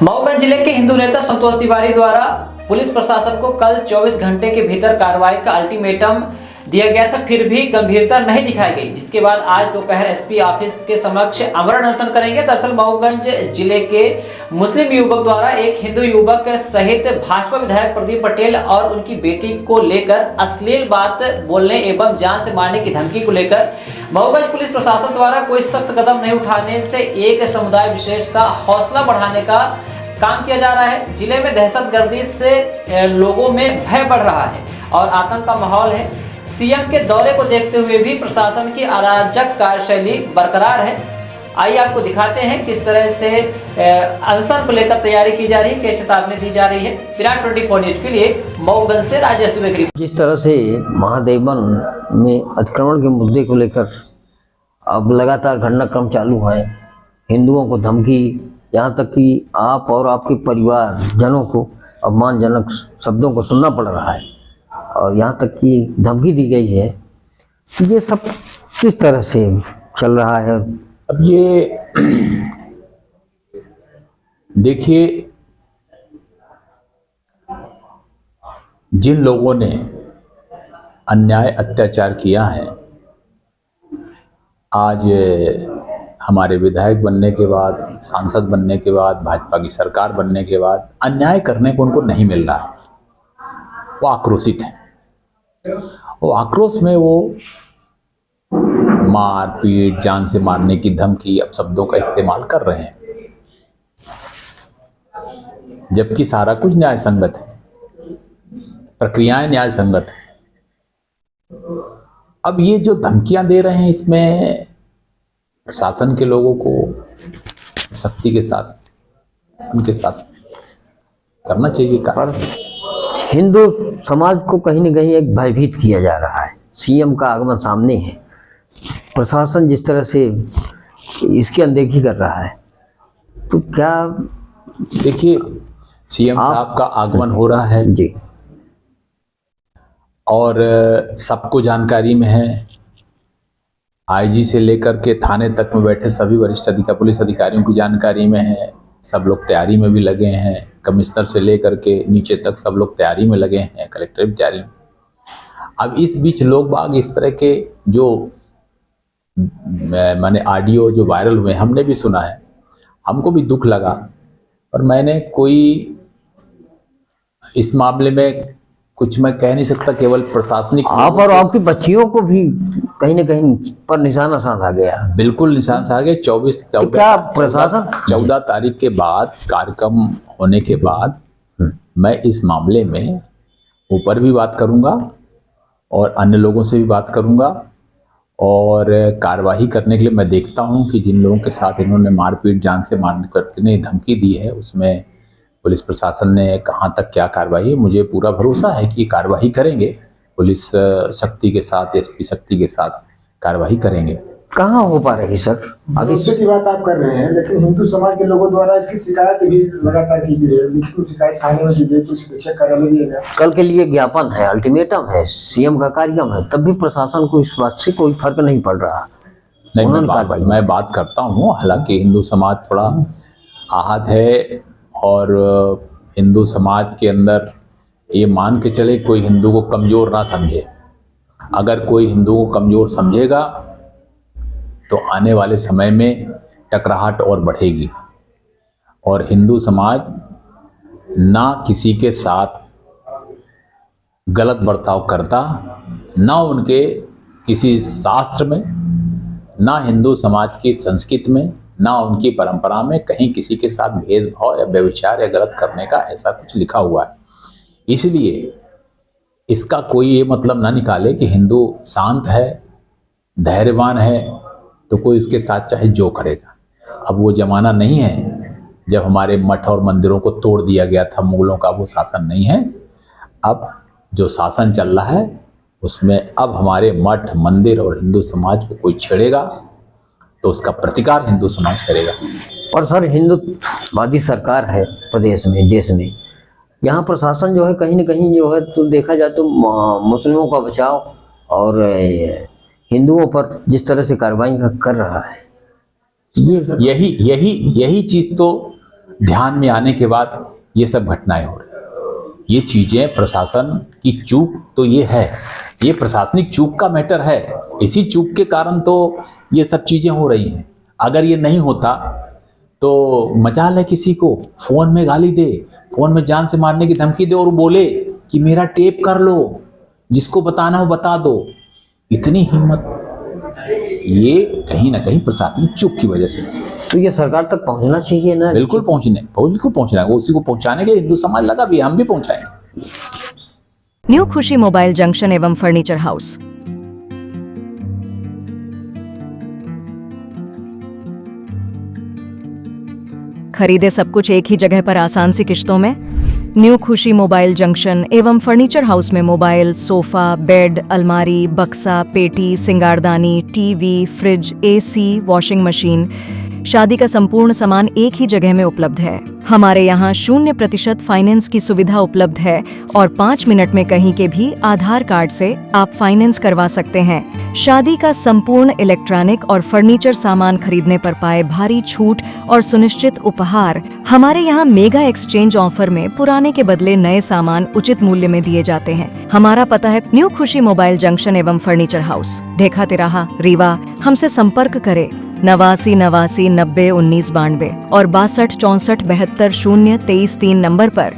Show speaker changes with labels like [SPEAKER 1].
[SPEAKER 1] मऊगंज जिले के हिंदू नेता संतोष तिवारी द्वारा पुलिस प्रशासन को कल 24 घंटे के भीतर कार्रवाई का अल्टीमेटम दिया गया था, फिर भी गंभीरता नहीं दिखाई गई, जिसके बाद आज दोपहर एसपी ऑफिस के समक्ष आमरण अनशन करेंगे। दरअसल मऊगंज जिले के मुस्लिम युवक द्वारा एक हिंदू युवक सहित भाजपा विधायक प्रदीप पटेल और उनकी बेटी को लेकर अश्लील बात बोलने एवं जान से मारने की धमकी को लेकर मऊगंज पुलिस प्रशासन द्वारा कोई सख्त कदम नहीं उठाने से एक समुदाय विशेष का हौसला बढ़ाने का काम किया जा रहा है। जिले में दहशतगर्दी से लोगों में भय बढ़ रहा है और आतंक का माहौल है। सीएम के दौरे को देखते हुए भी प्रशासन की अराजक कार्यशैली बरकरार है। आइए आपको दिखाते हैं किस तरह से अनशन को लेकर तैयारी की जा रही है, क्या चेतावनी दी जा रही है। विराट 24 न्यूज के लिए मऊगंज से राजेश दुबे की रिपोर्ट।
[SPEAKER 2] जिस तरह से महादेवन में अतिक्रमण के मुद्दे को लेकर अब लगातार घटनाक्रम चालू है, हिंदुओं को धमकी, यहाँ तक कि आप और आपके परिवार जनों को अपमानजनक शब्दों को सुनना पड़ रहा है और यहाँ तक कि धमकी दी गई है। ये सब किस तरह से चल रहा है?
[SPEAKER 3] अब ये देखिए, जिन लोगों ने अन्याय अत्याचार किया है, आज हमारे विधायक बनने के बाद, सांसद बनने के बाद, भाजपा की सरकार बनने के बाद अन्याय करने को उनको नहीं मिल रहा है। वो आक्रोशित है। वो आक्रोश में वो मार पीट, जान से मारने की धमकी, अब शब्दों का इस्तेमाल कर रहे हैं, जबकि सारा कुछ न्याय संगत है, प्रक्रियाएं न्याय संगत है। अब ये जो धमकियां दे रहे हैं, इसमें प्रशासन के लोगों को सख्ती के साथ उनके साथ करना चाहिए।
[SPEAKER 2] पर हिंदू समाज को कहीं न कहीं एक भयभीत किया जा रहा है। सीएम का आगमन सामने है, प्रशासन जिस तरह से इसकी अनदेखी कर रहा है, तो क्या
[SPEAKER 3] देखिए, सीएम साहब का आगमन हो रहा है
[SPEAKER 2] जी,
[SPEAKER 3] और सबको जानकारी में है। आईजी से लेकर के थाने तक में बैठे सभी वरिष्ठ पुलिस अधिकारियों की जानकारी में है। सब लोग तैयारी में भी लगे हैं, कमिश्नर से लेकर के नीचे तक सब लोग तैयारी में लगे हैं, कलेक्टर भी तैयारी में। अब इस बीच लोग बाग इस तरह के जो मैंने ऑडियो जो वायरल हुए, हमने भी सुना है, हमको भी दुख लगा, और मैंने कोई इस मामले में कुछ मैं कह नहीं सकता। केवल प्रशासनिक,
[SPEAKER 2] आप और आपकी बच्चियों को भी कहीं न कहीं पर निशाना साधा गया।
[SPEAKER 3] बिल्कुल निशान साधा गया। 14 तारीख के बाद कार्यक्रम होने के बाद मैं इस मामले में ऊपर भी बात करूंगा और अन्य लोगों से भी बात करूंगा, और कार्रवाई करने के लिए मैं देखता हूं कि जिन लोगों के साथ इन्होंने मारपीट, जान से मारने करने धमकी दी है, उसमें पुलिस प्रशासन ने कहां तक क्या कार्रवाई है। मुझे पूरा भरोसा है कि कार्रवाई करेंगे, पुलिस शक्ति के साथ, एसपी शक्ति के साथ कार्रवाई करेंगे।
[SPEAKER 2] कहाँ हो पा रही सर?
[SPEAKER 4] भरोसे की बात आप कर रहे हैं, लेकिन हिंदू समाज के लोगों द्वारा इसकी शिकायत भी लगातार की गई है। लिखित शिकायत थाने में दी गई, कुछ शिक्षक कार्यालय दिया गया।
[SPEAKER 2] कल के लिए ज्ञापन है, अल्टीमेटम है, सीएम का कार्यक्रम है, तब भी प्रशासन को इस बात से कोई फर्क नहीं पड़ रहा।
[SPEAKER 3] नहीं, मैं बात करता हूँ। हालांकि हिंदू समाज थोड़ा आहत है, और हिंदू समाज के अंदर ये मान के चले कोई हिंदू को कमज़ोर ना समझे। अगर कोई हिंदू को कमज़ोर समझेगा तो आने वाले समय में टकराहट और बढ़ेगी, और हिंदू समाज ना किसी के साथ गलत बर्ताव करता, ना उनके किसी शास्त्र में, ना हिंदू समाज की संस्कृति में, ना उनकी परंपरा में कहीं किसी के साथ भेदभाव या व्यभिचार या गलत करने का ऐसा कुछ लिखा हुआ है। इसलिए इसका कोई ये मतलब ना निकाले कि हिंदू शांत है, धैर्यवान है, तो कोई इसके साथ चाहे जो करेगा। अब वो ज़माना नहीं है जब हमारे मठ और मंदिरों को तोड़ दिया गया था, मुगलों का वो शासन नहीं है। अब जो शासन चल रहा है उसमें अब हमारे मठ, मंदिर और हिंदू समाज को कोई छेड़ेगा तो उसका प्रतिकार हिंदू समाज करेगा।
[SPEAKER 2] और सर, हिंदुत्ववादी सरकार है प्रदेश में, देश में, यहाँ प्रशासन जो है कहीं न कहीं जो है तो देखा जाए तो मुस्लिमों का बचाव और हिंदुओं पर जिस तरह से कार्रवाई कर रहा है,
[SPEAKER 3] यही चीज़ तो ध्यान में आने के बाद ये सब घटनाएं हो रही। ये चीज़ें प्रशासन की चूक तो ये है, ये प्रशासनिक चूक का मैटर है। इसी चूक के कारण तो ये सब चीज़ें हो रही हैं। अगर ये नहीं होता तो मजाल है किसी को फ़ोन में गाली दे, फ़ोन में जान से मारने की धमकी दे और बोले कि मेरा टेप कर लो, जिसको बताना हो बता दो। इतनी हिम्मत, ये कहीं ना कहीं प्रशासनिक चूक की वजह से।
[SPEAKER 2] तो ये सरकार तक पहुंचना चाहिए ना।
[SPEAKER 3] बिल्कुल पहुंचना है। उसी को पहुंचाने के लिए हिंदू समाज लगा भी, हम भी पहुंचाएंगे।
[SPEAKER 5] न्यू खुशी मोबाइल जंक्शन एवं फर्नीचर हाउस। खरीदे सब कुछ एक ही जगह पर आसान सी किश्तों में। न्यू खुशी मोबाइल जंक्शन एवं फर्नीचर हाउस में मोबाइल, सोफा, बेड, अलमारी, बक्सा, पेटी, सिंगारदानी, TV, fridge, AC, washing machine, शादी का संपूर्ण सामान एक ही जगह में उपलब्ध है। हमारे यहाँ 0% फाइनेंस की सुविधा उपलब्ध है और 5 मिनट में कहीं के भी आधार कार्ड से आप फाइनेंस करवा सकते हैं। शादी का संपूर्ण इलेक्ट्रॉनिक और फर्नीचर सामान खरीदने पर पाए भारी छूट और सुनिश्चित उपहार। हमारे यहाँ मेगा एक्सचेंज ऑफर में पुराने के बदले नए सामान उचित मूल्य में दिए जाते हैं। हमारा पता है न्यू खुशी मोबाइल जंक्शन एवं फर्नीचर हाउस, ढेखा तिराहा, रीवा। हमसे संपर्क करें 89 89 90 19 92 और 62 64 72 0 23 3 नंबर पर।